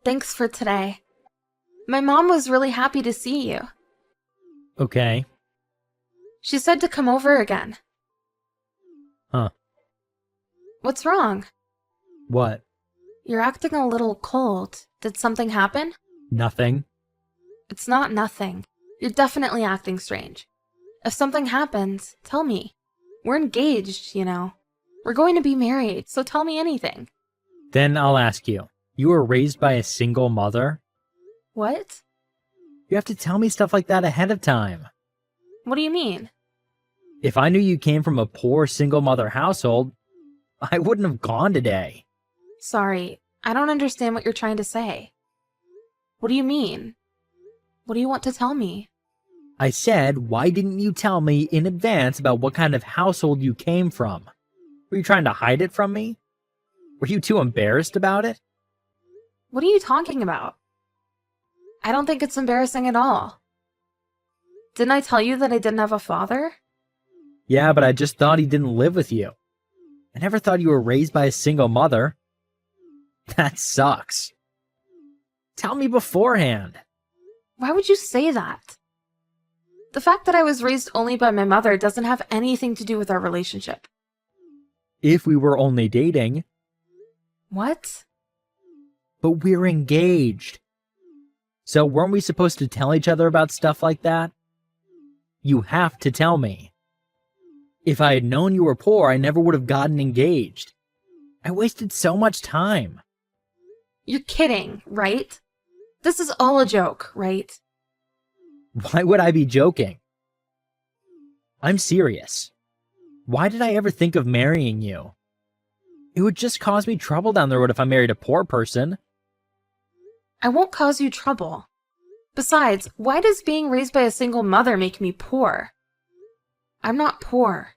Thanks for today. My mom was really happy to see you. Okay. She said to come over again. Huh. What's wrong? What? You're acting a little cold. Did something happen? Nothing. It's not nothing. You're definitely acting strange. If something happens, tell me. We're engaged, you know. We're going to be married, so tell me anything. Then I'll ask you. You were raised by a single mother? What? You have to tell me stuff like that ahead of time. What do you mean? If I knew you came from a poor single mother household, I wouldn't have gone today. Sorry, I don't understand what you're trying to say. What do you mean? What do you want to tell me? I said, why didn't you tell me in advance about what kind of household you came from? Were you trying to hide it from me? Were you too embarrassed about it? What are you talking about? I don't think it's embarrassing at all. Didn't I tell you that I didn't have a father? Yeah, but I just thought he didn't live with you. I never thought you were raised by a single mother. That sucks. Tell me beforehand. Why would you say that? The fact that I was raised only by my mother doesn't have anything to do with our relationship. If we were only dating. What? But we're engaged. So weren't we supposed to tell each other about stuff like that? You have to tell me. If I had known you were poor, I never would have gotten engaged. I wasted so much time. You're kidding, right? This is all a joke, right? Why would I be joking? I'm serious. Why did I ever think of marrying you? It would just cause me trouble down the road if I married a poor person. I won't cause you trouble. Besides, why does being raised by a single mother make me poor? I'm not poor.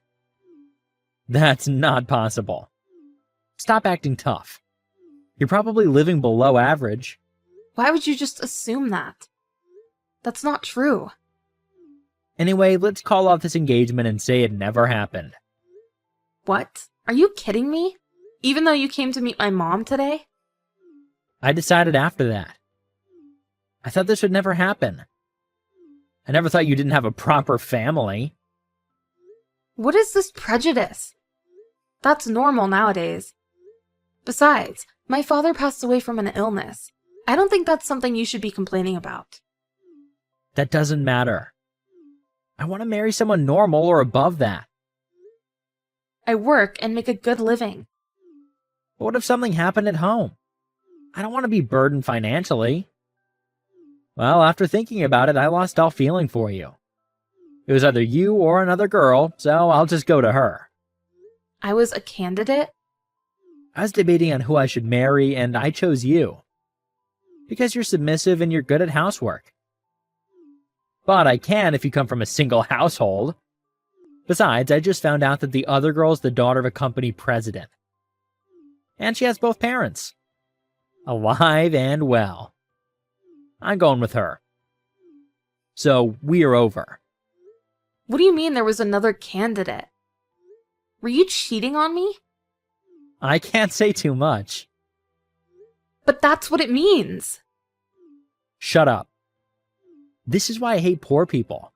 That's not possible. Stop acting tough. You're probably living below average. Why would you just assume that? That's not true. Anyway, let's call off this engagement and say it never happened. What? Are you kidding me? Even though you came to meet my mom today? I decided after that. I thought this would never happen. I never thought you didn't have a proper family. What is this prejudice? That's normal nowadays. Besides, my father passed away from an illness. I don't think that's something you should be complaining about. That doesn't matter. I want to marry someone normal or above that. I work and make a good living. But what if something happened at home? I don't want to be burdened financially. Well, after thinking about it, I lost all feeling for you. It was either you or another girl, so I'll just go to her. I was a candidate? I was debating on who I should marry, and I chose you. Because you're submissive and you're good at housework. But I can if you come from a single household. Besides, I just found out that the other girl's the daughter of a company president. And she has both parents. Alive and well. I'm going with her. So, we're over. What do you mean there was another candidate? Were you cheating on me? I can't say too much. But that's what it means. Shut up. This is why I hate poor people.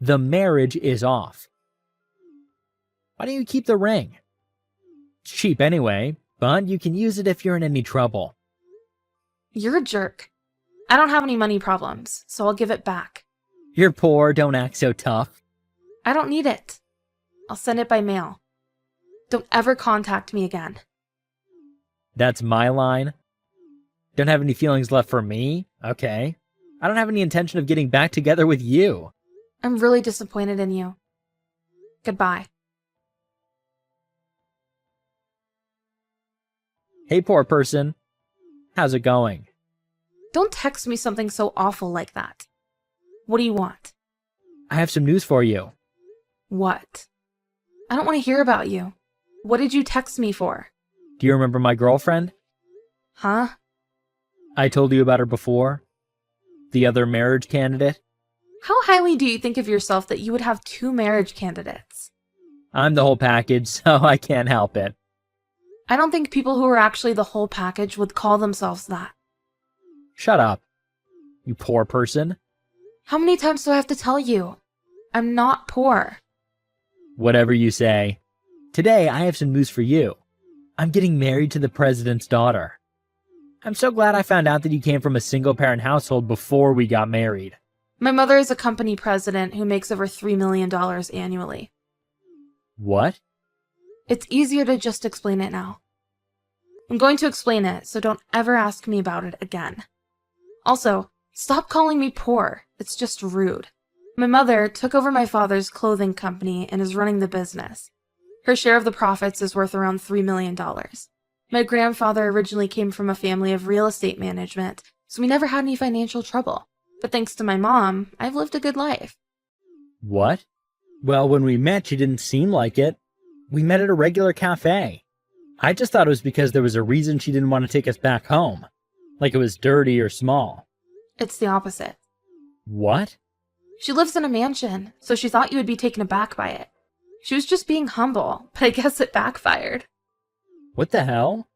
The marriage is off. Why don't you keep the ring? It's cheap anyway, but you can use it if you're in any trouble. You're a jerk. I don't have any money problems, so I'll give it back. You're poor, don't act so tough. I don't need it. I'll send it by mail. Don't ever contact me again. That's my line? Don't have any feelings left for me? Okay. I don't have any intention of getting back together with you. I'm really disappointed in you. Goodbye. Hey, poor person. How's it going? Don't text me something so awful like that. What do you want? I have some news for you. What? I don't want to hear about you. What did you text me for? Do you remember my girlfriend? Huh? I told you about her before. The other marriage candidate. How highly do you think of yourself that you would have 2 marriage candidates? I'm the whole package, so I can't help it. I don't think people who are actually the whole package would call themselves that. Shut up, you poor person. How many times do I have to tell you? I'm not poor. Whatever you say. Today, I have some news for you. I'm getting married to the president's daughter. I'm so glad I found out that you came from a single-parent household before we got married. My mother is a company president who makes over $3 million annually. What? It's easier to just explain it now. I'm going to explain it, so don't ever ask me about it again. Also, stop calling me poor. It's just rude. My mother took over my father's clothing company and is running the business. Her share of the profits is worth around $3 million. My grandfather originally came from a family of real estate management, so we never had any financial trouble. But thanks to my mom, I've lived a good life. What? Well, when we met, you didn't seem like it. We met at a regular cafe. I just thought it was because there was a reason she didn't want to take us back home. Like it was dirty or small. It's the opposite. What? She lives in a mansion, so she thought you would be taken aback by it. She was just being humble, but I guess it backfired. What the hell?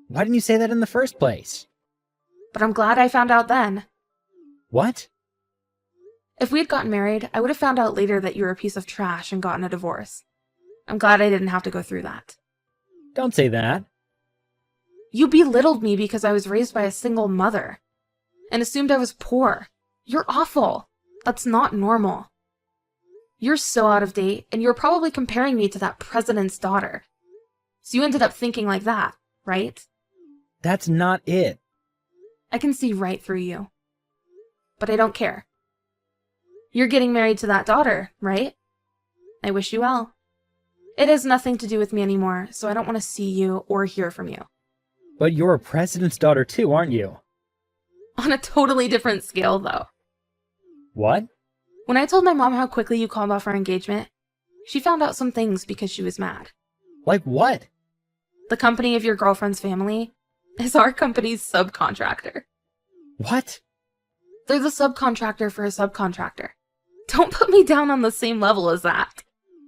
Why didn't you say that in the first place? But I'm glad I found out then. What? If we had gotten married, I would have found out later that you were a piece of trash and gotten a divorce. I'm glad I didn't have to go through that. Don't say that. You belittled me because I was raised by a single mother and assumed I was poor. You're awful. That's not normal. You're so out of date, and you're probably comparing me to that president's daughter. So you ended up thinking like that, right? That's not it. I can see right through you. But I don't care. You're getting married to that daughter, right? I wish you well. It has nothing to do with me anymore, so I don't want to see you or hear from you. But you're a president's daughter too, aren't you? On a totally different scale, though. What? When I told my mom how quickly you called off our engagement, she found out some things because she was mad. Like what? The company of your girlfriend's family is our company's subcontractor. What? They're the subcontractor for a subcontractor. Don't put me down on the same level as that.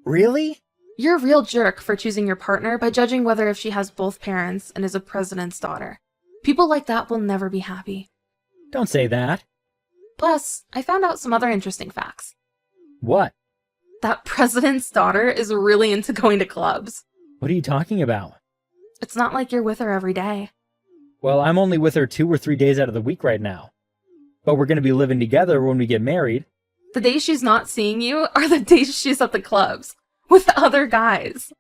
Really? You're a real jerk for choosing your partner by judging whether if she has both parents and is a president's daughter. People like that will never be happy. Don't say that. Plus, I found out some other interesting facts. What? That president's daughter is really into going to clubs. What are you talking about? It's not like you're with her every day. Well, I'm only with her 2 or 3 days out of the week right now. But we're going to be living together when we get married. The days she's not seeing you are the days she's at the clubs. With other guys.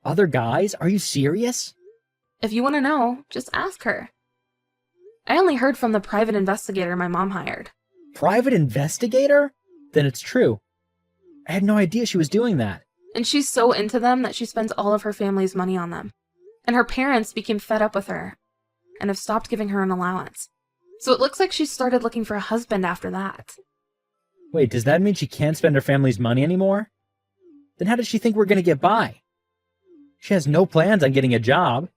Other guys? Are you serious? If you want to know, just ask her. I only heard from the private investigator my mom hired. Private investigator? Then it's true. I had no idea she was doing that. And she's so into them that she spends all of her family's money on them. And her parents became fed up with her and have stopped giving her an allowance. So it looks like she started looking for a husband after that. Wait, does that mean she can't spend her family's money anymore? Then how does she think we're going to get by? She has no plans on getting a job.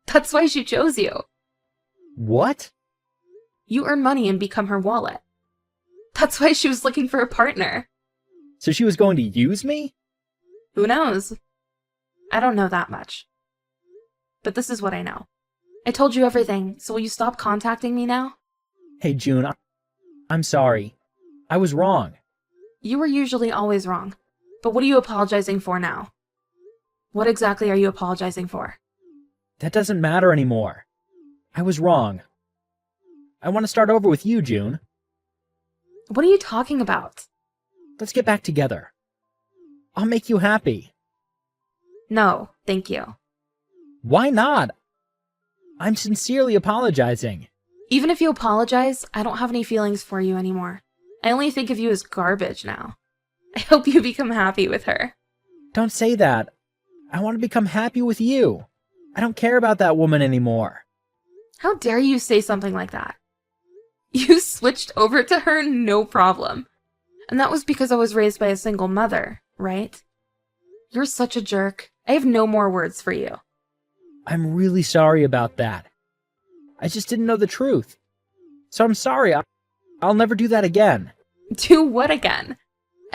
That's why she chose you. What? You earn money and become her wallet. That's why she was looking for a partner. So she was going to use me? Who knows? I don't know that much. But this is what I know. I told you everything, so will you stop contacting me now? Hey, June, I'm sorry. I was wrong. You were usually always wrong. But what are you apologizing for now? What exactly are you apologizing for? That doesn't matter anymore. I was wrong. I want to start over with you, June. What are you talking about? Let's get back together. I'll make you happy. No, thank you. Why not? I'm sincerely apologizing. Even if you apologize, I don't have any feelings for you anymore. I only think of you as garbage now. I hope you become happy with her. Don't say that. I want to become happy with you. I don't care about that woman anymore. How dare you say something like that? You switched over to her, no problem. And that was because I was raised by a single mother, right? You're such a jerk. I have no more words for you. I'm really sorry about that. I just didn't know the truth. So I'm sorry. I'll never do that again. Do what again?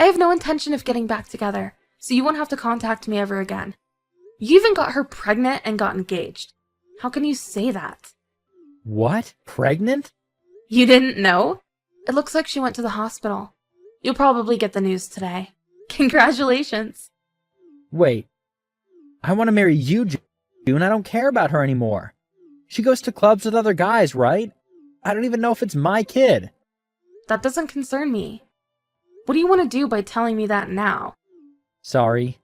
I have no intention of getting back together, so you won't have to contact me ever again. You even got her pregnant and got engaged. How can you say that? What? Pregnant? You didn't know? It looks like she went to the hospital. You'll probably get the news today. Congratulations. Wait. I want to marry you, June. I don't care about her anymore. She goes to clubs with other guys, right? I don't even know if it's my kid. That doesn't concern me. What do you want to do by telling me that now? Sorry.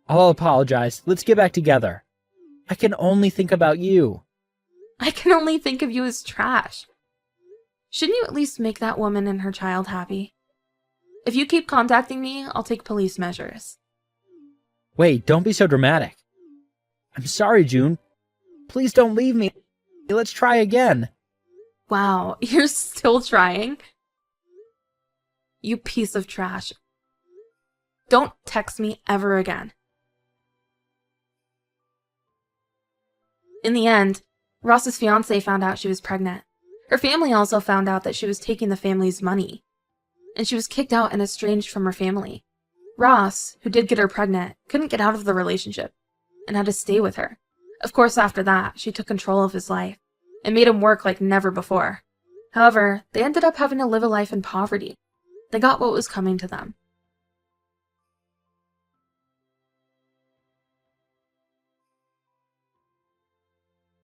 I'll apologize. Let's get back together. I can only think about you. I can only think of you as trash. Shouldn't you at least make that woman and her child happy? If you keep contacting me, I'll take police measures. Wait, don't be so dramatic. I'm sorry, June. Please don't leave me. Let's try again. Wow, you're still trying? You piece of trash. Don't text me ever again. In the end, Ross's fiancé found out she was pregnant. Her family also found out that she was taking the family's money, and she was kicked out and estranged from her family. Ross, who did get her pregnant, couldn't get out of the relationship and had to stay with her. Of course, after that, she took control of his life and made him work like never before. However, they ended up having to live a life in poverty. They got what was coming to them.